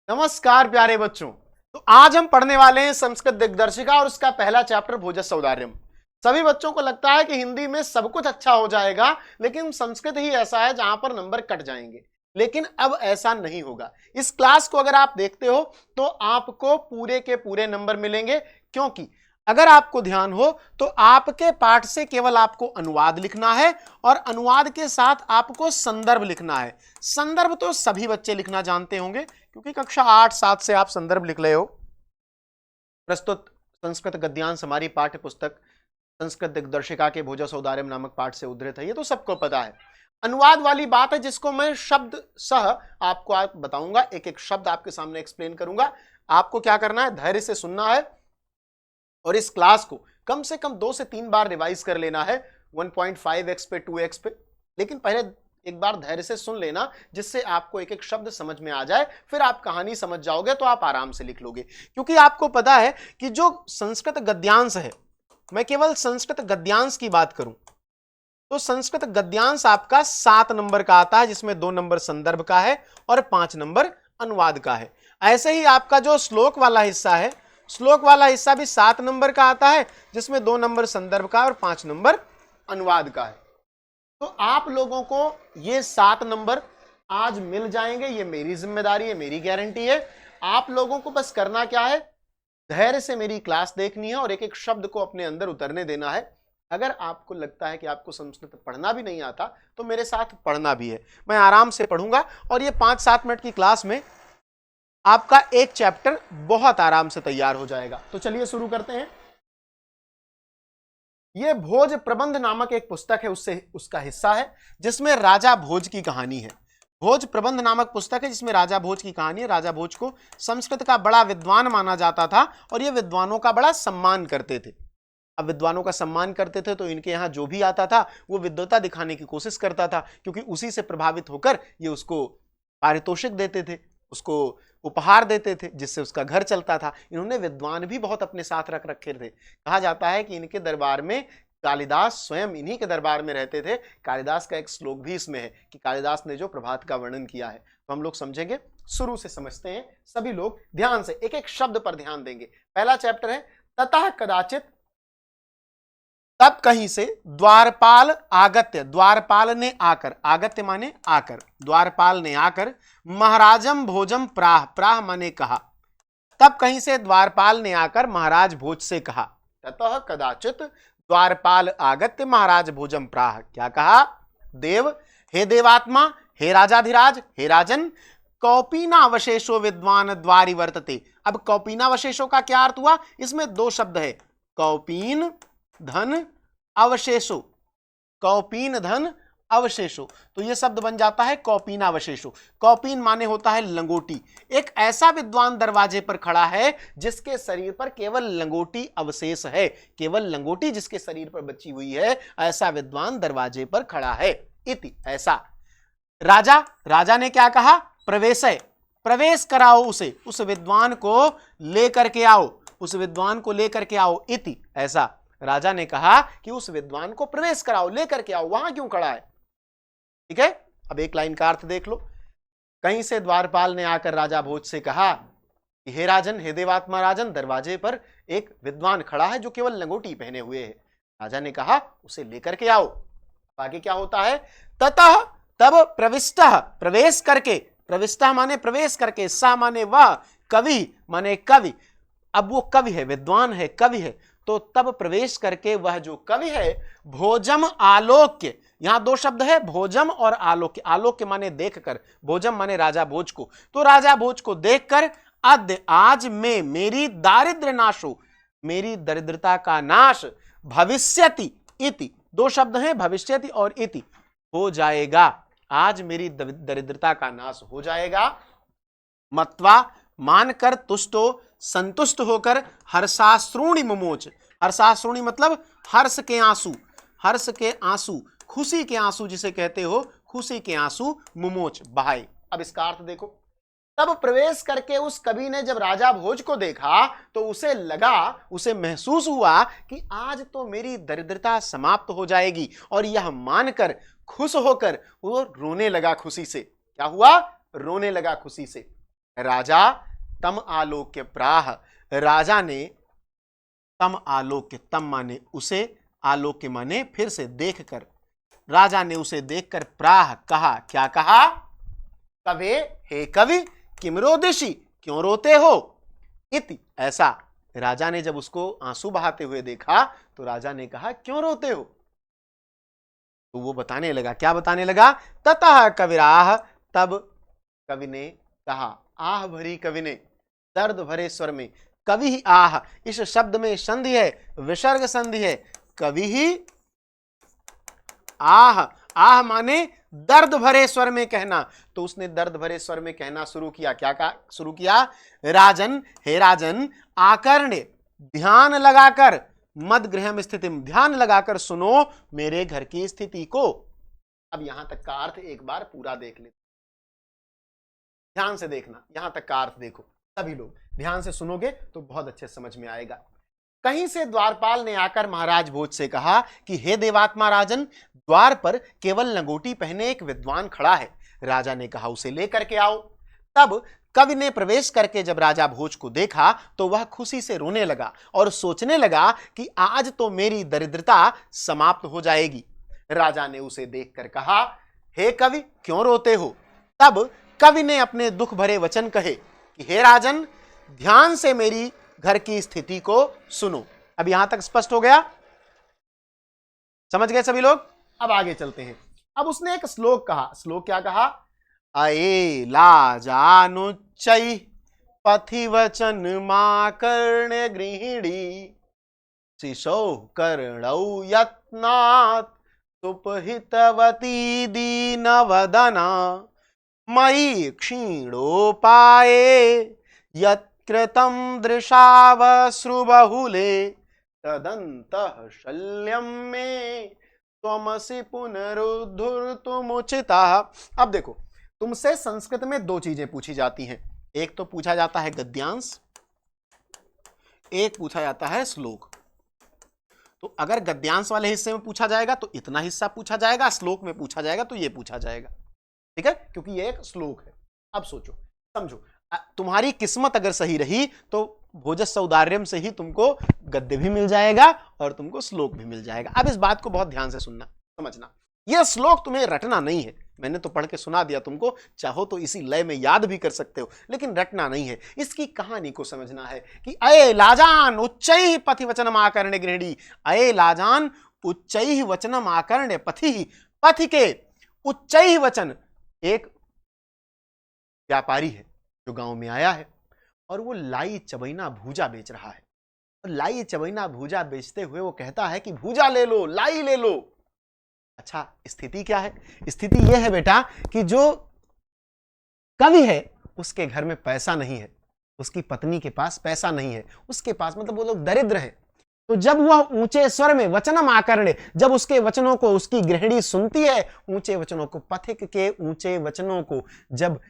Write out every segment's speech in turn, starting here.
नमस्कार प्यारे बच्चों। तो आज हम पढ़ने वाले हैं संस्कृत दिग्दर्शिका और उसका पहला चैप्टर भोजस सौदार्यम। सभी बच्चों को लगता है कि हिंदी में सब कुछ अच्छा हो जाएगा, लेकिन संस्कृत ही ऐसा है जहां पर नंबर कट जाएंगे। लेकिन अब ऐसा नहीं होगा। इस क्लास को अगर आप देखते हो तो आपको पूरे के पूरे नंबर मिलेंगे, क्योंकि अगर आपको ध्यान हो तो आपके पाठ से केवल आपको अनुवाद लिखना है और अनुवाद के साथ आपको संदर्भ लिखना है। संदर्भ तो सभी बच्चे लिखना जानते होंगे, क्योंकि कक्षा 8-7 से आप संदर्भ लिख रहे हो। प्रस्तुत संस्कृत गद्यांश हमारी पाठ्य पुस्तक संस्कृत दिग्दर्शिका के भोजस सौदार्यम नामक पाठ से उद्धृत है, ये तो सबको पता है। अनुवाद वाली बात है जिसको मैं शब्द सह आपको बताऊंगा, एक एक शब्द आपके सामने एक्सप्लेन करूंगा। आपको क्या करना है, धैर्य से सुनना है और इस क्लास को कम से कम 2 से 3 बार रिवाइज कर लेना है, 1.5x पे 2x पे। लेकिन पहले एक बार धैर्य से सुन लेना, जिससे आपको एक एक शब्द समझ में आ जाए, फिर आप कहानी समझ जाओगे तो आप आराम से लिख लोगे। क्योंकि आपको पता है कि जो संस्कृत गद्यांश है, मैं केवल संस्कृत गद्यांश की बात करूं तो संस्कृत गद्यांश आपका 7 नंबर का आता है, जिसमें 2 नंबर संदर्भ का है और 5 नंबर अनुवाद का है। ऐसे ही आपका जो श्लोक वाला हिस्सा है, श्लोक वाला हिस्सा भी 7 नंबर का आता है, जिसमें 2 नंबर संदर्भ का और 5 नंबर अनुवाद का है। तो आप लोगों को ये 7 नंबर आज मिल जाएंगे, ये मेरी जिम्मेदारी है, मेरी गारंटी है। आप लोगों को बस करना क्या है, धैर्य से मेरी क्लास देखनी है और एक एक शब्द को अपने अंदर उतरने देना है। अगर आपको लगता है कि आपको संस्कृत पढ़ना भी नहीं आता तो मेरे साथ पढ़ना भी है, मैं आराम से पढ़ूंगा और ये 5-7 मिनट की क्लास में आपका एक चैप्टर बहुत आराम से तैयार हो जाएगा। तो चलिए शुरू करते हैं। यह भोज प्रबंध नामक एक पुस्तक है, उसका हिस्सा है जिसमें राजा भोज की कहानी है। भोज प्रबंध नामक पुस्तक है जिसमें राजा भोज की कहानी है। राजा भोज को संस्कृत का बड़ा विद्वान माना जाता था और ये विद्वानों का बड़ा सम्मान करते थे। अब विद्वानों का सम्मान करते थे तो इनके यहाँ जो भी आता था वो विद्वता दिखाने की कोशिश करता था, क्योंकि उसी से प्रभावित होकर ये उसको पारितोषिक देते थे, उसको उपहार देते थे, जिससे उसका घर चलता था। इन्होंने विद्वान भी बहुत अपने साथ रख रखे थे। कहा जाता है कि इनके दरबार में कालिदास स्वयं इन्हीं के दरबार में रहते थे। कालिदास का एक श्लोक भी इसमें है कि कालिदास ने जो प्रभात का वर्णन किया है, तो हम लोग समझेंगे, शुरू से समझते हैं। सभी लोग ध्यान से एक एक शब्द पर ध्यान देंगे। पहला चैप्टर है ततः कदाचित, तब कहीं से, द्वारपाल आगत्य, द्वारपाल ने आकर, आगत्य माने आकर, द्वारपाल ने आकर, महाराजम भोजम प्राह, प्राह माने कहा। तब कहीं से द्वारपाल ने आकर महाराज भोज से कहा। ततः कदाचित द्वारपाल आगत्य महाराज भोजम प्राह, क्या कहा, देव, हे देवात्मा, हे राजाधिराज, हे राजन, कौपीनावशेषो विद्वान द्वारि वर्तते। अब कौपीनावशेषों का क्या अर्थ हुआ, इसमें 2 शब्द है, कौपीन धन अवशेषो, कौपीन धन अवशेषो, तो यह शब्द बन जाता है कौपीन अवशेषो। कौपीन माने होता है लंगोटी। एक ऐसा विद्वान दरवाजे पर खड़ा है जिसके शरीर पर केवल लंगोटी अवशेष है, केवल लंगोटी जिसके शरीर पर बची हुई है, ऐसा विद्वान दरवाजे पर खड़ा है। इति, ऐसा। राजा, राजा ने क्या कहा, प्रवेशय, प्रवेश कराओ उसे, उस विद्वान को लेकर के आओ, उस विद्वान को लेकर के आओ। इति, ऐसा राजा ने कहा कि उस विद्वान को प्रवेश कराओ, लेकर के आओ, वहां क्यों खड़ा है। ठीक है, अब एक लाइन का अर्थ देख लो। कहीं से द्वारपाल ने आकर राजा भोज से कहा कि हे राजन, हे देवात्मा राजन, दरवाजे पर एक विद्वान खड़ा है जो केवल लंगोटी पहने हुए है। राजा ने कहा उसे लेकर के आओ। आगे क्या होता है, ततः, तब, प्रविष्टः, प्रवेश करके, प्रविष्टः माने प्रवेश करके, सह माने वह, कवि माने कवि। अब वो कवि है, विद्वान है, कवि है, तो तब प्रवेश करके वह जो कवि है, भोजम आलोक्य, यहां 2 शब्द है, भोजम और आलोक्य। आलोक्य माने देखकर, भोजम माने राजा भोज को। तो राजा भोज को देखकर, अद्य, आज में, मेरी दारिद्र्य नाशो, मेरी दरिद्रता का नाश, भविष्यति, इति, 2 शब्द हैं, भविष्यति और इति, हो जाएगा, आज मेरी दरिद्रता का नाश हो जाएगा। मत्वा, मानकर, तुष्टो, संतुष्ट होकर, हर्षाश्रुणि मुमोच, हर्षाश्रुणि मतलब हर्ष के आंसू, हर्ष के आंसू, खुशी के आंसू जिसे कहते हो, खुशी के आंसू मुमोच, बहाए। अब इसका अर्थ देखो, तब प्रवेश करके उस कवि ने जब राजा भोज को देखा तो उसे लगा, उसे महसूस हुआ कि आज तो मेरी दरिद्रता समाप्त हो जाएगी, और यह मानकर, खुश होकर वो रोने लगा खुशी से। क्या हुआ, रोने लगा खुशी से। राजा तम आलोक्य प्राह, राजा ने तम आलोक्य, तम माने उसे, आलोक्य माने फिर से देखकर, राजा ने उसे देखकर प्राह कहा, क्या कहा? कवे, हे कवि, किम रोदिषि, क्यों रोते हो? इति, ऐसा। राजा ने जब उसको आंसू बहाते हुए देखा तो राजा ने कहा, क्यों रोते हो? तो वो बताने लगा, क्या बताने लगा? ततः कविराह, तब कवि ने कहा, आह भरी कवि ने, दर्द भरे स्वर में, कवि ही आह, इस शब्द में संधि है, विसर्ग संधि है, कवि ही आह, आह माने दर्द भरे स्वर में कहना। तो उसने दर्द भरे स्वर में कहना शुरू किया, क्या कहा शुरू किया? राजन, हे राजन, आकर्ण्य, ध्यान लगाकर, मद गृहम स्थिति, ध्यान लगाकर सुनो मेरे घर की स्थिति को। अब यहां तक का अर्थ एक बार पूरा देख ले, ध्यान से देखना, यहां तक का अर्थ देखो, सभी लोग ध्यान से सुनोगे तो बहुत अच्छे समझ में आएगा। कहीं से द्वारपाल ने आकर महाराज भोज से कहा कि हे देवात्मा राजन, द्वार पर केवल लंगोटी पहने एक विद्वान खड़ा है। राजा ने कहा, उसे लेकर के आओ। तब कवि ने प्रवेश करके जब राजा भोज को देखा तो वह खुशी से रोने लगा और सोचने लगा कि आज तो मेरी दरिद्रता समाप्त हो जाएगी। राजा ने उसे देखकर कहा, हे कवि, क्यों रोते हो? तब कवि ने अपने दुख भरे वचन कहे कि हे राजन, ध्यान से मेरी घर की स्थिति को सुनो। अब यहां तक स्पष्ट हो गया? समझ गए सभी लोग? अब आगे चलते हैं। अब उसने एक श्लोक कहा। श्लोक क्या कहा? अये लाजानुच्चै पथि वचन मा कर्ण गृहिणी, शिशौ कर्णौ यत्नात् सुपहितवती दीनवदना, मयि क्षीणोपाये यत्कृतं दृशावश्रुबहुले, तदन्तः शल्यं मे त्वमसि पुनरुद्धर्तुमुचितः। अब देखो, तुमसे संस्कृत में दो चीजें पूछी जाती हैं, एक तो पूछा जाता है गद्यांश, एक पूछा जाता है श्लोक। तो अगर गद्यांश वाले हिस्से में पूछा जाएगा तो इतना हिस्सा पूछा जाएगा, श्लोक में पूछा जाएगा तो ये पूछा जाएगा, ठीक है, क्योंकि ये एक श्लोक है। अब सोचो, समझो, तुम्हारी किस्मत अगर सही रही तो भोजस्स औदार्यम से ही तुमको गद्य भी मिल जाएगा और तुमको श्लोक भी मिल जाएगा। अब इस बात को बहुत ध्यान से सुनना, समझना। यह श्लोक तुम्हें रटना नहीं है, मैंने तो पढ़ के सुना दिया तुमको, चाहो तो इसी लय में याद भी कर सकते हो, लेकिन रटना नहीं है। इसकी कहानी को समझना है कि अये लाजान उच्चैः पथि वचनम आकर्ण्य गृहिणी, अये लाजान उच्चैः वचनम आकर्ण्य पथि, पथि के उच्चैः वचन। एक व्यापारी है जो गांव में आया है और वो लाई चबैना भूजा बेच रहा है। और लाई चबैना भूजा बेचते हुए वो कहता है कि भूजा ले लो, लाई ले लो। अच्छा, स्थिति क्या है? स्थिति यह है बेटा कि जो कवि है उसके घर में पैसा नहीं है, उसकी पत्नी के पास पैसा नहीं है, उसके पास मतलब वो लोग दरिद्र हैं। तो जब वह ऊंचे स्वर में वचनम आकर्ण्य, जब उसके वचनों को उसकी गृहिणी सुनती है, ऊंचे वचनों को, पथिक के ऊंचे वचनों को जब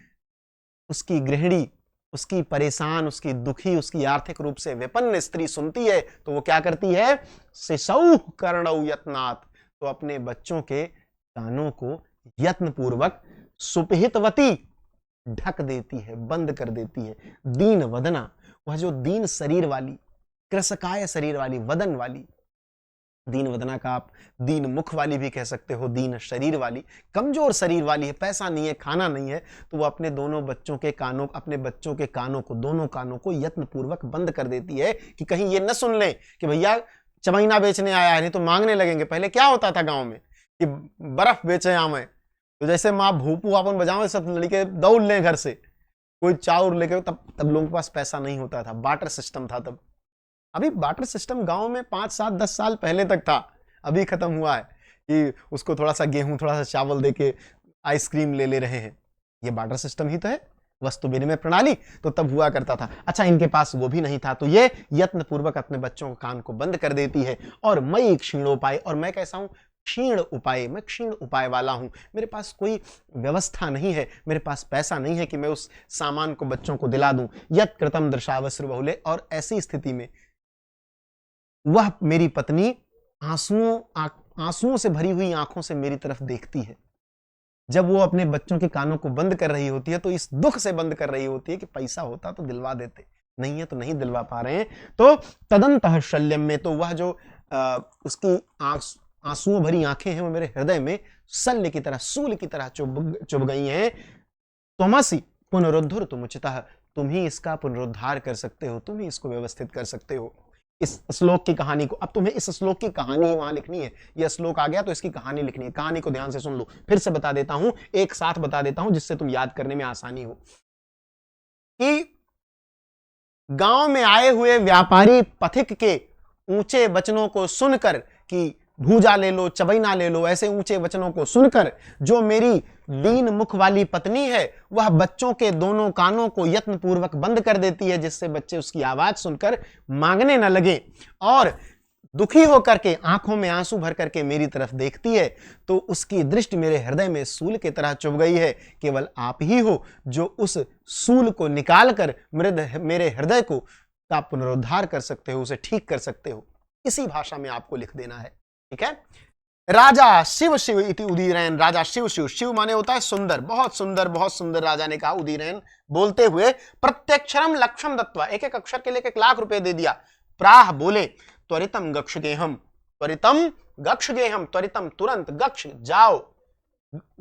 उसकी गृहिणी, उसकी परेशान, उसकी दुखी, उसकी आर्थिक रूप से विपन्न स्त्री सुनती है तो वो क्या करती है? शिशौ कर्णौ यत्नात्, तो अपने बच्चों के कानों को यत्न पूर्वक सुपहितवती ढक देती है, बंद कर देती है। दीन वदना, वह जो दीन शरीर वाली, कृशकाय शरीर वाली, वदन वाली, दीन वदना का आप दीन मुख वाली भी कह सकते हो, दीन शरीर वाली, कमजोर शरीर वाली है, पैसा नहीं है, खाना नहीं है, तो वो अपने दोनों बच्चों के कानों, अपने बच्चों के कानों को, दोनों कानों को यत्न पूर्वक बंद कर देती है कि कहीं ये न सुन ले कि भैया चबैना बेचने आया है, नहीं तो मांगने लगेंगे। पहले क्या होता था गांव में कि बर्फ बेचे आमें, तो जैसे माँ भूपू अपन बजावे, सब लड़के दौड़ लें घर से, कोई चाउर लेके, तब लोगों के पास पैसा नहीं होता था, बार्टर सिस्टम था तब। अभी बार्टर सिस्टम गांव में 5, 7, 10 साल पहले तक था, अभी खत्म हुआ है कि उसको थोड़ा सा गेहूं, थोड़ा सा चावल देके आइसक्रीम ले रहे हैं। ये बार्टर सिस्टम ही तो है, वस्तु विनिमय प्रणाली, तो तब हुआ करता था। अच्छा, इनके पास वो भी नहीं था, तो ये यत्न पूर्वक अपने बच्चों के कान को बंद कर देती है। और मयि क्षीणोपाय, और मैं कैसा हूं? क्षीण उपाय, मैं क्षीण उपाय वाला हूं, मेरे पास कोई व्यवस्था नहीं है, मेरे पास पैसा नहीं है कि मैं उस सामान को बच्चों को दिला दूं। यत् कृतम दृशावश्रु बहुले, और ऐसी स्थिति में वह मेरी पत्नी आंसुओं से भरी हुई आंखों से मेरी तरफ देखती है। जब वो अपने बच्चों के कानों को बंद कर रही होती है तो इस दुख से बंद कर रही होती है कि पैसा होता तो दिलवा देते, नहीं है तो नहीं दिलवा पा रहे हैं। तो तदंतः शल्यम में, तो वह जो उसकी आंसुओं भरी आंखें हैं वो मेरे हृदय में शल्य की तरह, सूल की तरह चुभ गई हैं। त्वमसि पुनरुद्धर तुमुचितः, तुम ही इसका पुनरुद्धार कर सकते हो, तुम ही इसको व्यवस्थित कर सकते हो। इस श्लोक की कहानी को, अब तुम्हें इस श्लोक की कहानी वहां लिखनी है, यह श्लोक आ गया तो इसकी कहानी लिखनी है। कहानी को ध्यान से सुन लो, फिर से बता देता हूं, एक साथ बता देता हूं जिससे तुम याद करने में आसानी हो। कि गांव में आए हुए व्यापारी पथिक के ऊंचे वचनों को सुनकर, कि भूजा ले लो, चबैना ले लो, ऐसे ऊंचे वचनों को सुनकर जो मेरी दीन मुख वाली पत्नी है वह बच्चों के दोनों कानों को यत्न पूर्वक बंद कर देती है, जिससे बच्चे उसकी आवाज सुनकर मांगने न लगे, और दुखी होकर के आंखों में आंसू भर करके मेरी तरफ देखती है, तो उसकी दृष्टि मेरे हृदय में सूल की तरह चुभ गई है। केवल आप ही हो जो उस सूल को निकालकर मेरे हृदय को का पुनरुद्धार कर सकते हो, उसे ठीक कर सकते हो। इसी भाषा में आपको लिख देना है, ठीक है। राजा शिव शिव इति उदीरैन, राजा शिव शिव, शिव माने होता है सुंदर, बहुत सुंदर राजा ने कहा उदीरैन बोलते हुए, प्रत्यक्षरम लक्षम दत्वा, एक एक अक्षर के लिए 1 लाख रुपए दे दिया। प्राह बोले, त्वरितम गक्ष गेहम, त्वरितम गक्ष गेहम, त्वरितम तुरंत, गक्ष जाओ,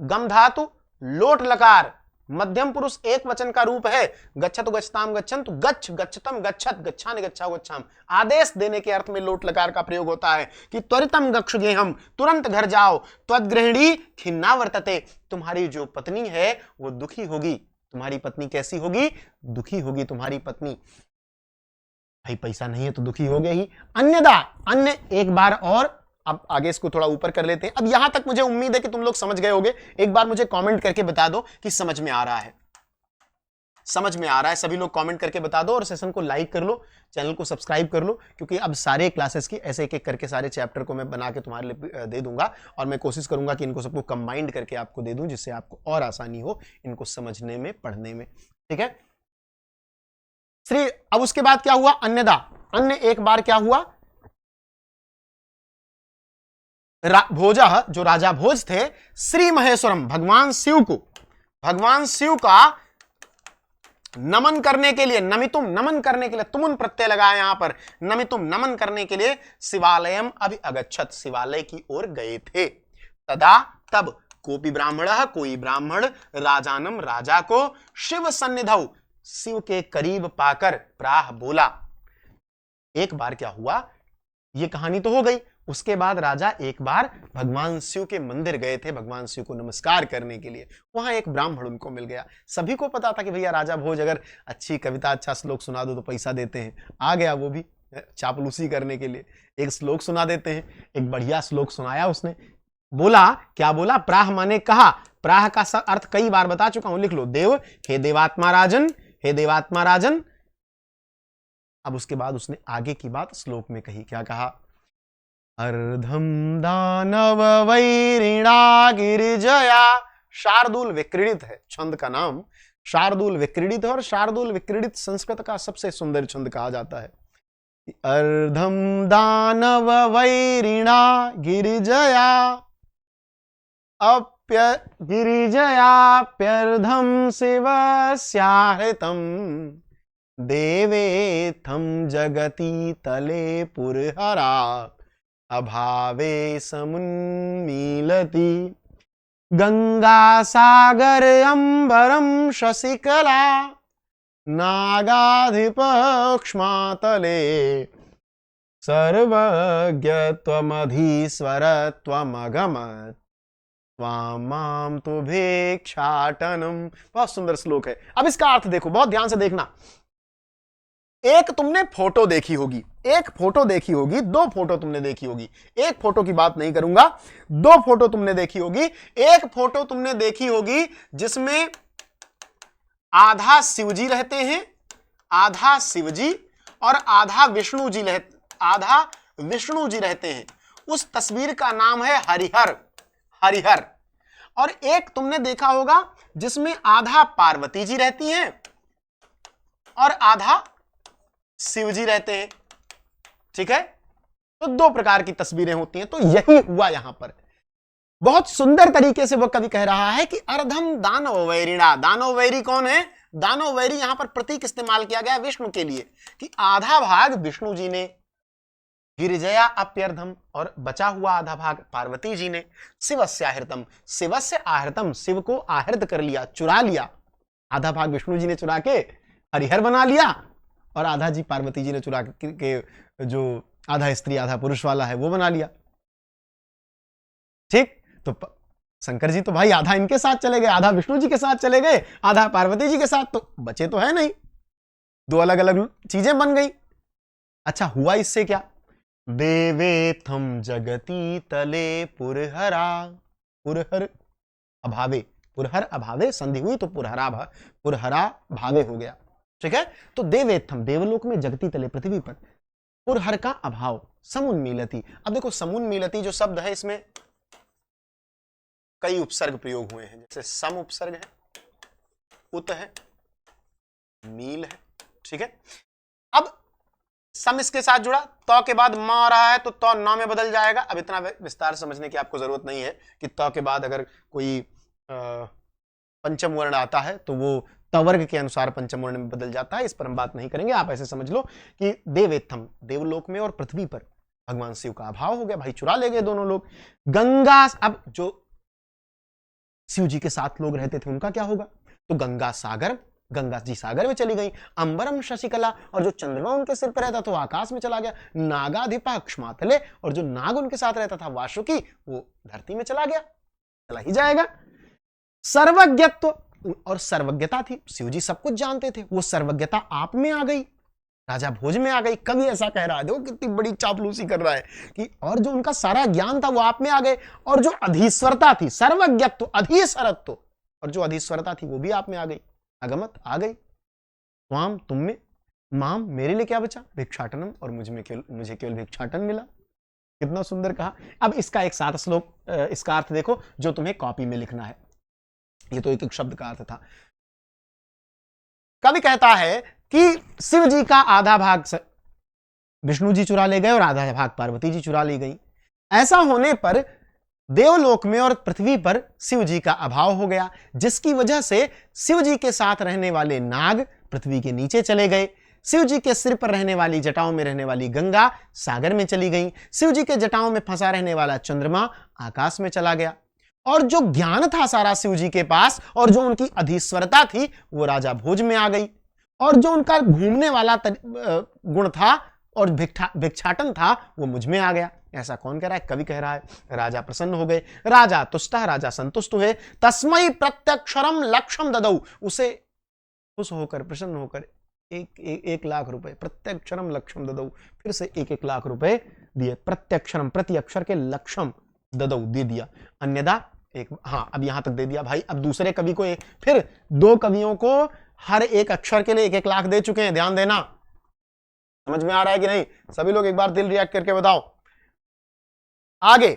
गम धातु लोट लकार, मध्यम पुरुष एक वचन का रूप है, गच्छतु गच्छताम गच्छन्तु, गच्छ गच्छतम गच्छत, गच्छानि गच्छाओ गच्छाम, आदेश देने के अर्थ में लोट लकार का प्रयोग होता है कि त्वरितम गक्ष गेहम, तुरंत घर जाओ, त्वद्गृहिणी खिन्ना वर्तते, तुम्हारी जो पत्नी है वो दुखी होगी। तुम्हारी पत्नी कैसी होगी? दुखी होगी तुम्हारी पत्नी। भाई पैसा नहीं है तो दुखी हो गए ही। अन्यदा, अन्य एक बार और, अब आगे इसको थोड़ा ऊपर कर लेते हैं। अब यहां तक मुझे उम्मीद है कि तुम लोग समझ गए होगे। एक बार मुझे कमेंट करके बता दो कि समझ में आ रहा है, समझ में आ रहा है। सभी लोग कमेंट करके बता दो और सेशन को लाइक कर लो, चैनल को सब्सक्राइब कर लो, क्योंकि अब सारे क्लासेस की ऐसे एक एक करके सारे चैप्टर को मैं बना के तुम्हारे लिए दे दूंगा, और मैं कोशिश करूंगा कि इनको सबको कंबाइंड करके आपको दे दूं, जिससे आपको और आसानी हो इनको समझने में, पढ़ने में, ठीक है। श्री, अब उसके बाद क्या हुआ? अन्यदा, अन्य एक बार क्या हुआ? भोजा, जो राजा भोज थे, श्री महेश्वरम, भगवान शिव को, भगवान शिव का नमन करने के लिए, नमितुम, नमन करने के लिए, तुमुन प्रत्यय लगाया यहां पर, नमितुम, नमन करने के लिए, शिवालयम अभि अगच्छत, शिवालय की ओर गए थे। तदा, तब, कोपि ब्राह्मण, कोई ब्राह्मण, राजानम, राजा को, शिव सन्निधौ, शिव के करीब पाकर, प्राह बोला। एक बार क्या हुआ, यह कहानी तो हो गई। उसके बाद राजा एक बार भगवान शिव के मंदिर गए थे, भगवान शिव को नमस्कार करने के लिए। वहां एक ब्राह्मण उनको मिल गया। सभी को पता था कि भैया राजा भोज अगर अच्छी कविता, अच्छा श्लोक सुना दो तो पैसा देते हैं। आ गया वो भी चापलूसी करने के लिए, एक श्लोक सुना देते हैं। एक बढ़िया श्लोक सुनाया उसने। बोला, क्या बोला? प्राह माने कहा। प्राह का अर्थ कई बार बता चुका हूं, लिख लो। देव, हे देवात्मा राजन, हे देवात्मा राजन। अब उसके बाद उसने आगे की बात श्लोक में कही। क्या कहा? अर्धम दानव वैरिणा गिरिजया, शार्दूल विक्रीडित है छंद का नाम, शार्दूल विक्रीडित है, और शार्दूल विक्रीडित संस्कृत का सबसे सुंदर छंद कहा जाता है। अर्धम दानव वैरिणा गिरिजया, अप्य गिरिजयाप्यर्धम शिवस्याहृतम, देवेथम जगति तले पुरहरा, अभावे समुन्मीलति, गंगा सागर अंबरम शशिकला, नागाधिप क्ष्मातले, सर्वज्ञ त्वमधीश्वर त्वमगमत्, त्वां मां तु भिक्षाटनम। बहुत सुंदर श्लोक है। अब इसका अर्थ देखो, बहुत ध्यान से देखना। एक तुमने फोटो देखी होगी, एक फोटो देखी होगी, 2 फोटो तुमने देखी होगी। एक फोटो की बात नहीं करूंगा, 2 फोटो तुमने देखी होगी। एक फोटो तुमने देखी होगी जिसमें आधा शिवजी रहते हैं, आधा शिवजी और आधा विष्णु जी रहते हैं। उस तस्वीर का नाम है हरिहर, हरिहर। और एक तुमने देखा होगा जिसमें आधा पार्वती जी रहती हैं और आधा शिवजी रहते हैं, ठीक है। तो 2 प्रकार की तस्वीरें होती हैं। तो यही हुआ यहां पर। बहुत सुंदर तरीके से वो कवि कह रहा है कि अर्धम दानव वैरिणा। दानव वैरी कौन है? दानव वैरी यहां पर प्रतीक इस्तेमाल किया गया विष्णु के लिए कि आधा भाग विष्णु जी ने, गिरिजया अप्यर्धम, और बचा हुआ आधा भाग पार्वती जी ने। शिवस्य आहृतम, शिवस्य आहृतम, शिव को आहृत कर लिया, चुरा लिया। आधा भाग विष्णु जी ने चुरा के हरिहर बना लिया और आधा जी पार्वती जी ने चुरा के जो आधा स्त्री आधा पुरुष वाला है वो बना लिया। ठीक, तो शंकर जी तो भाई आधा इनके साथ चले गए, आधा विष्णु जी के साथ चले गए, आधा पार्वती जी के साथ, तो बचे तो है नहीं, दो अलग अलग चीजें बन गई। अच्छा, हुआ इससे क्या? देवेथम जगती तले पुरहरा, पुरहर अभावे, पुरहर अभावे संधि हुई तो पुरहरा भावे हो गया। ठीक है, तो देवेथम, देवलोक में, जगती तले पृथ्वी पर, पुरहर का अभाव, समुन्मीलति। अब देखो समुन्मीलति जो शब्द है इसमें कई उपसर्ग प्रयोग हुए हैं, जैसे सम उपसर्ग है, उत है, मील है। ठीक है, अब सम इसके साथ जुड़ा, तो के बाद मा आ रहा है तो तो ना में बदल जाएगा। अब इतना विस्तार समझने की आपको जरूरत नहीं है कि तो के बाद अगर कोई पंचम वर्ण आता है तो वो तवर्ग के अनुसार पंचम वर्ण में बदल जाता है, इस पर हम बात नहीं करेंगे। आप ऐसे समझ लो कि देवेत्थम, देवलोक में और पृथ्वी पर भगवान शिव का अभाव हो गया, भाई चुरा ले गए दोनों लोग। गंगा, अब जो शिव जी के साथ लोग रहते थे उनका क्या होगा? तो गंगा सागर, गंगा जी सागर में चली गई। अंबरम शशिकला, और जो चंद्रमा उनके सिर पर रहता था वो आकाश में चला गया। नागाधिपा क्षमातले, और जो नाग उनके साथ रहता था वासुकी, वो धरती में चला गया, चला ही जाएगा। सर्वज्ञत्व, और सर्वज्ञता थी, शिव जी सब कुछ जानते थे, वो सर्वज्ञता आप में आ गई, राजा भोज में आ गई। कवि ऐसा कह रहा है, देखो कितनी बड़ी चापलूसी कर रहा है कि और जो उनका सारा ज्ञान था वो आप में आ गए, और जो अधीश्वरता थी, सर्वज्ञत्व अधीश्वरत्व, और जो अधीश्वरता थी वो भी आप में आ गई, अगमत आ गई। स्वाम तुम में, माम मेरे लिए क्या बचा? भिक्षाटनम, और मुझे केवल भिक्षाटन मिला। कितना सुंदर कहा। अब इसका एक साथ श्लोक, इसका अर्थ देखो जो तुम्हें कॉपी में लिखना है, ये तो एक शब्द का अर्थ था। कवि कहता है कि शिव जी का आधा भाग विष्णु जी चुरा ले गए और आधा भाग पार्वती जी चुरा ली गई। ऐसा होने पर देवलोक में और पृथ्वी पर शिव जी का अभाव हो गया, जिसकी वजह से शिव जी के साथ रहने वाले नाग पृथ्वी के नीचे चले गए। शिव जी के सिर पर रहने वाली, जटाओं में रहने वाली गंगा सागर में चली गई। शिव जी के जटाओं में फंसा रहने वाला चंद्रमा आकाश में चला गया। और जो ज्ञान था सारा शिव जी के पास, और जो उनकी अधीश्वरता थी, वो राजा भोज में आ गई। और जो उनका घूमने वाला गुण था और भिक्षाटन था, वो मुझ में आ गया। ऐसा कौन कह रहा है? कवि कह रहा है। राजा प्रसन्न हो गए, राजा तुष्ट, राजा संतुष्ट हुए। तस्मै प्रत्यक्षरम लक्षम ददौ, उसे खुश होकर, प्रसन्न होकर एक लाख रुपए, प्रत्यक्षरम लक्षम ददौ, फिर से 1,00,000 रुपए दिए। प्रत्यक्षरम, प्रति अक्षर के लक्षम, ददौ दे दिया। अन्यदा एक, हाँ अब यहां तक दे दिया भाई। अब दूसरे कवि को फिर 2 कवियों को हर एक अक्षर के लिए 1,00,000 दे चुके हैं। ध्यान देना, समझ में आ रहा है कि नहीं? सभी लोग एक बार दिल रिएक्ट करके बताओ। आगे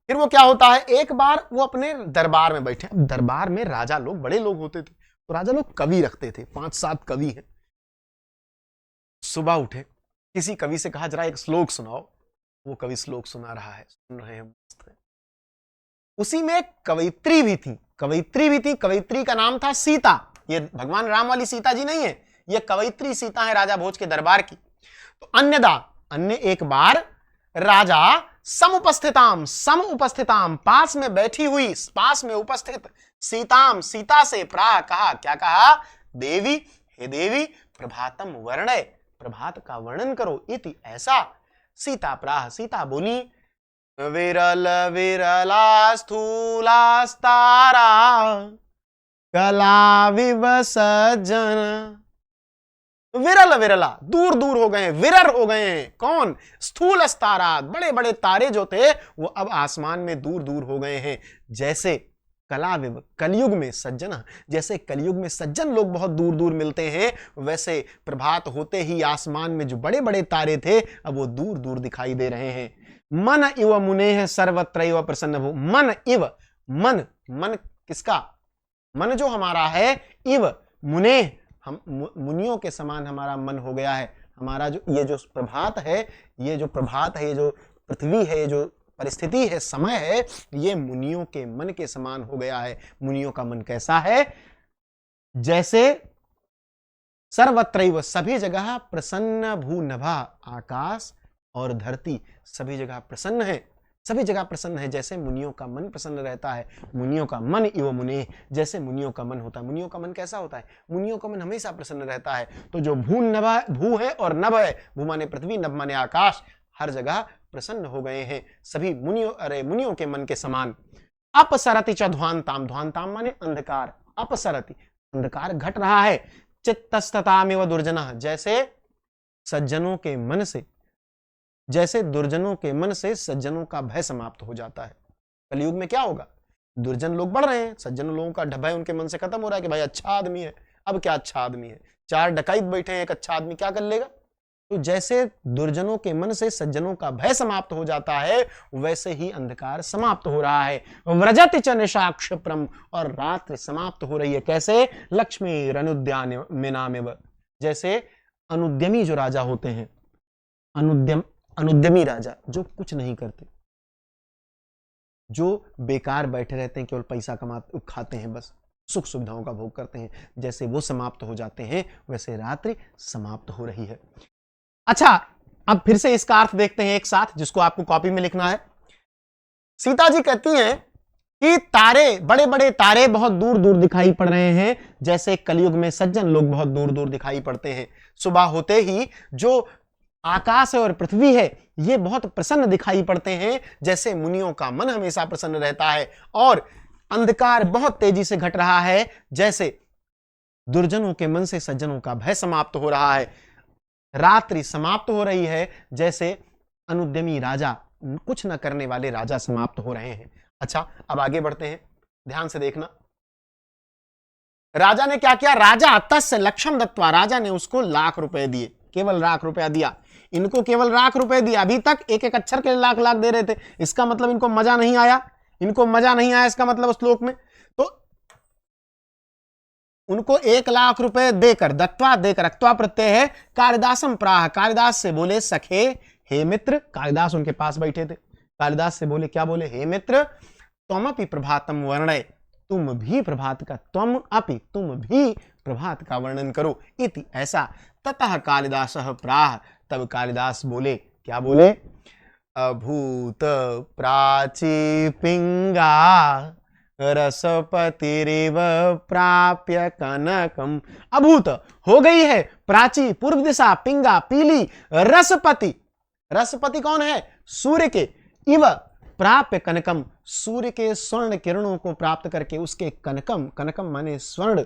फिर वो क्या होता है, एक बार वो अपने दरबार में बैठे। दरबार में राजा लोग, बड़े लोग होते थे, तो राजा लोग कवि रखते थे, 5-7 कवि हैं। सुबह उठे, किसी कवि से कहा जरा एक श्लोक सुनाओ। वो कवि श्लोक सुना रहा है, सुन रहे हैं, मस्त है। उसी में एक कवयित्री भी थी, कवयित्री का नाम था सीता। ये भगवान राम वाली सीता जी नहीं है, ये कवयित्री सीता है राजा भोज के दरबार की। तो अन्य एक बार राजा सम उपस्थिताम, पास में बैठी हुई, पास में उपस्थित सीताम, सीता से प्राह कहा, क्या कहा? देवी, हे देवी, प्रभातम वर्णय, प्रभात का वर्णन करो। इति, ऐसा। सीता प्राह, सीता बोली, विरल विरला स्थूलास्तारा कला विवसजन। विरल विरला, दूर दूर हो गए हैं, विरर हो गए हैं। कौन? स्थूल अस्तारा, बड़े बड़े तारे जो थे वो अब आसमान में दूर दूर हो गए हैं। जैसे कलयुग में सज्जन, जैसे कलयुग में सज्जन लोग बहुत दूर दूर मिलते हैं, वैसे प्रभात होते ही आसमान में जो बड़े बड़े तारे थे अब वो दूर दूर दिखाई दे रहे हैं। मन इव मुनेह सर्वत्र इव प्रसन्न भू। मन इव, मन किसका? मन जो हमारा है, इव मुनेह, हम मुनियों के समान हमारा मन हो गया है। हमारा जो ये जो प्रभात है, ये जो पृथ्वी है, ये जो परिस्थिति है, समय है, ये मुनियों के मन के समान हो गया है। मुनियों का मन कैसा है? जैसे सर्वत्रैव, सभी जगह प्रसन्न भूनभा, आकाश और धरती सभी जगह प्रसन्न है, सभी जगह प्रसन्न है। जैसे मुनियों का मन प्रसन्न रहता है, मुनियों का मन इव मुने, जैसे मुनियों का मन होता है। मुनियों का मन कैसा होता है? मुनियों का मन हमेशा प्रसन्न रहता है। तो जो भू है और नभ है, भू माने पृथ्वी, नभ माने आकाश, हर जगह प्रसन्न हो गए हैं सभी मुनियों के मन के समान। अपसरति च ध्वांताम, ध्वांताम माने अंधकार, अपसरति अंधकार घट रहा है। चित्तस्ततामेव दुर्जनः, जैसे सज्जनों के मन से, जैसे दुर्जनों के मन से सज्जनों का भय समाप्त हो जाता है। कलयुग में क्या होगा? दुर्जन लोग बढ़ रहे हैं, सज्जन लोगों का भय उनके मन से खत्म हो रहा है कि भाई अच्छा आदमी है। अब क्या अच्छा आदमी है? चार डकैत बैठे हैं, एक अच्छा आदमी क्या कर लेगा? तो जैसे दुर्जनों के मन से सज्जनों का भय समाप्त हो जाता है, वैसे ही अंधकार समाप्त हो रहा है। व्रजति च निशा क्षिप्रम, और रात्रि समाप्त हो रही है। कैसे? लक्ष्मी अनुद्यान मेनामेव, जैसे अनुद्यमी जो राजा होते हैं, अनुद्यमी राजा जो कुछ नहीं करते, जो बेकार बैठे रहते हैं, केवल पैसा कमाते खाते हैं, बस सुख सुविधाओं का भोग करते हैं, जैसे वो समाप्त हो जाते हैं, वैसे रात्रि समाप्त हो रही है। अच्छा, अब फिर से इसका अर्थ देखते हैं एक साथ, जिसको आपको कॉपी में लिखना है। सीता जी कहती हैं कि तारे, बड़े बड़े तारे बहुत दूर दूर दिखाई पड़ रहे हैं, जैसे कलयुग में सज्जन लोग बहुत दूर दूर दिखाई पड़ते हैं। सुबह होते ही जो आकाश और पृथ्वी है, ये बहुत प्रसन्न दिखाई पड़ते हैं, जैसे मुनियों का मन हमेशा प्रसन्न रहता है। और अंधकार बहुत तेजी से घट रहा है, जैसे दुर्जनों के मन से सज्जनों का भय समाप्त हो रहा है। रात्रि समाप्त हो रही है, जैसे अनुद्यमी राजा, कुछ न करने वाले राजा समाप्त हो रहे हैं। अच्छा, अब आगे बढ़ते हैं, ध्यान से देखना। राजा ने क्या किया? राजा तस्य लक्षम दत्वा, राजा ने उसको लाख रुपए दिए, केवल लाख रुपया दिया। इनको केवल लाख रुपए दिया। अभी तक एक एक अक्षर के लाख लाख दे रहे थे, इसका मतलब इनको मजा नहीं आया, इनको मजा नहीं आया इसका मतलब श्लोक में। तो उनको 1 लाख रुपए देकर, दत्वा देकर, अक्त्वा प्रत्यय है, कालिदासम प्राह, कालिदास से बोले सखे हे मित्र, कालिदास उनके पास बैठे थे, कालिदास से बोले, क्या बोले? हे मित्र, त्वमपि प्रभातम वर्णय, तुम भी प्रभात का, तुम भी प्रभात का वर्णन करो, इति ऐसा। ततः कालिदासः प्राह, तब कालिदास बोले, क्या बोले? अभूत प्राची पिंगा रसपतिरेव प्राप्य कनकम। अभूत हो गई है, प्राची पूर्व दिशा, पिंगा पीली, रसपति, रसपति कौन है? सूर्य के, इव प्राप्य कनकम, सूर्य के स्वर्ण किरणों को प्राप्त करके उसके कनकम, कनकम माने स्वर्ण,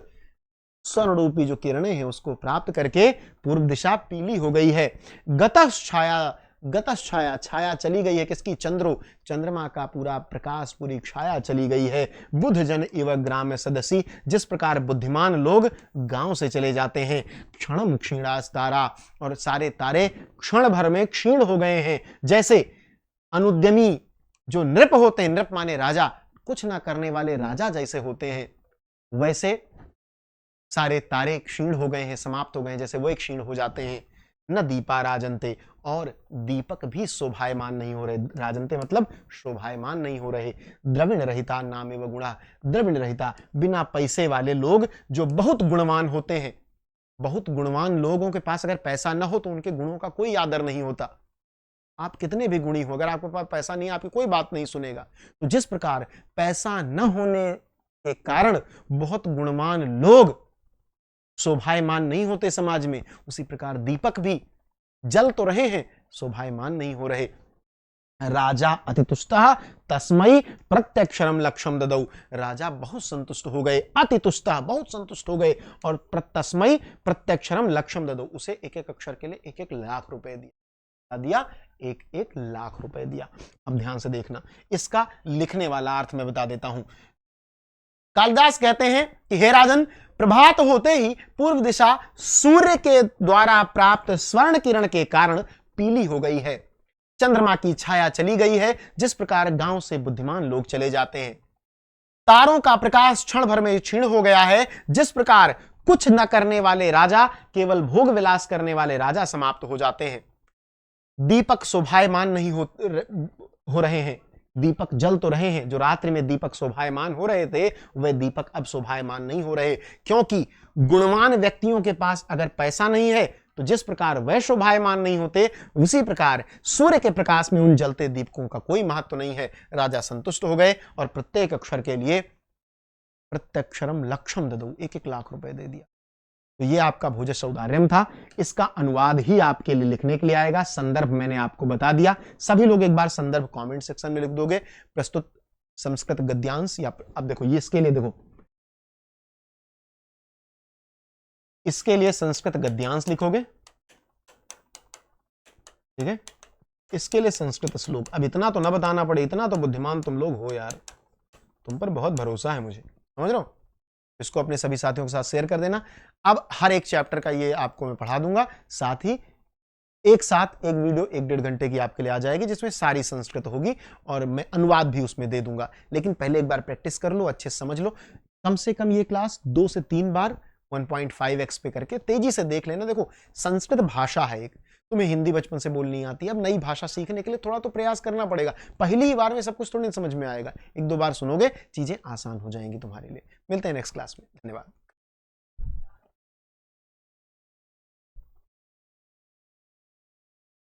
स्वर्ण रूपी जो किरणें हैं उसको प्राप्त करके पूर्व दिशा पीली हो गई है। गतश्छाया, गतश्छाया, छाया चली गई है किसकी? चंद्रो, चंद्रमा का पूरा प्रकाश, पूरी छाया चली गई है। बुध जन इव ग्राम सदसी, जिस प्रकार बुद्धिमान लोग गांव से चले जाते हैं। क्षणम क्षीणास तारा, और सारे तारे क्षण भर में क्षीण हो गए हैं, जैसे अनुद्यमी जो नृप होते हैं, नृप माने राजा, कुछ ना करने वाले राजा जैसे होते हैं, वैसे सारे तारे क्षीण हो गए हैं, समाप्त हो गए हैं, जैसे वो क्षीण हो जाते हैं। न दीपा राजंते, और दीपक भी शोभायमान नहीं हो रहे, राजंते मतलब शोभायमान नहीं हो रहे। द्रविण रहिता नामे व गुणा, द्रविण रहिता, बिना पैसे वाले लोग जो बहुत गुणवान होते हैं, बहुत गुणवान लोगों के पास अगर पैसा न हो तो उनके गुणों का कोई आदर नहीं होता। आप कितने भी गुणी हो, अगर आपके पास पैसा नहीं, आपकी कोई बात नहीं सुनेगा। तो जिस प्रकार पैसा न होने के कारण बहुत गुणवान लोग शोभायमान नहीं होते समाज में, उसी प्रकार दीपक भी जल तो रहे हैं, शोभायमान नहीं हो रहे। राजा अतितुष्टः तस्मै प्रत्यक्षरम लक्ष्यम ददौ, राजा बहुत संतुष्ट हो गए, अतितुष्टः बहुत संतुष्ट हो गए, और तस्मै प्रत्यक्षरम लक्ष्यम ददौ, उसे एक एक अक्षर के लिए 1-1 लाख रुपए दिया, 1-1 लाख रुपए दिया। अब ध्यान से देखना, इसका लिखने वाला अर्थ मैं बता देता हूं। कालिदास कहते हैं कि हे राजन, प्रभात होते ही पूर्व दिशा सूर्य के द्वारा प्राप्त स्वर्ण किरण के कारण पीली हो गई है, चंद्रमा की छाया चली गई है, जिस प्रकार गांव से बुद्धिमान लोग चले जाते हैं। तारों का प्रकाश क्षण भर में क्षीण हो गया है, जिस प्रकार कुछ न करने वाले राजा, केवल भोग विलास करने वाले राजा समाप्त हो जाते हैं। दीपक शोभायमान नहीं हो, हो रहे हैं, दीपक जल तो रहे हैं। जो रात्रि में दीपक शोभायमान हो रहे थे वे दीपक अब शोभायमान नहीं हो रहे, क्योंकि गुणवान व्यक्तियों के पास अगर पैसा नहीं है तो जिस प्रकार वह शोभायमान नहीं होते, उसी प्रकार सूर्य के प्रकाश में उन जलते दीपकों का कोई महत्व नहीं है। राजा संतुष्ट हो गए और प्रत्येक अक्षर के लिए प्रत्यक्षरम लक्षम ददौ, 1-1 लाख रुपए दे दिया। तो ये आपका भोज सौदार्यम था। इसका अनुवाद ही आपके लिए लिखने के लिए आएगा। संदर्भ मैंने आपको बता दिया, सभी लोग एक बार संदर्भ कमेंट सेक्शन में लिख दोगे। प्रस्तुत संस्कृत गद्यांश, या अब देखो ये इसके लिए, देखो इसके लिए संस्कृत गद्यांश लिखोगे, ठीक है, इसके लिए संस्कृत श्लोक। अब इतना तो ना बताना पड़े, इतना तो बुद्धिमान तुम लोग हो यार, तुम पर बहुत भरोसा है मुझे, समझ रहे हो। इसको अपने सभी साथियों के साथ शेयर कर देना। अब हर एक चैप्टर का ये आपको मैं पढ़ा दूंगा, साथ ही एक साथ एक वीडियो 1-1.5 घंटे की आपके लिए आ जाएगी, जिसमें सारी संस्कृत होगी और मैं अनुवाद भी उसमें दे दूंगा। लेकिन पहले एक बार प्रैक्टिस कर लो, अच्छे से समझ लो। कम से कम ये क्लास 2 से 3 बार 1.5x पे करके तेजी से देख लेना। देखो संस्कृत भाषा है एक, तुम्हें हिंदी बचपन से बोलनी आती है, अब नई भाषा सीखने के लिए थोड़ा तो प्रयास करना पड़ेगा। पहली ही बार में सब कुछ थोड़ी समझ में आएगा, 1-2 बार सुनोगे चीजें आसान हो जाएंगी तुम्हारे लिए। मिलते हैं नेक्स्ट क्लास में, धन्यवाद।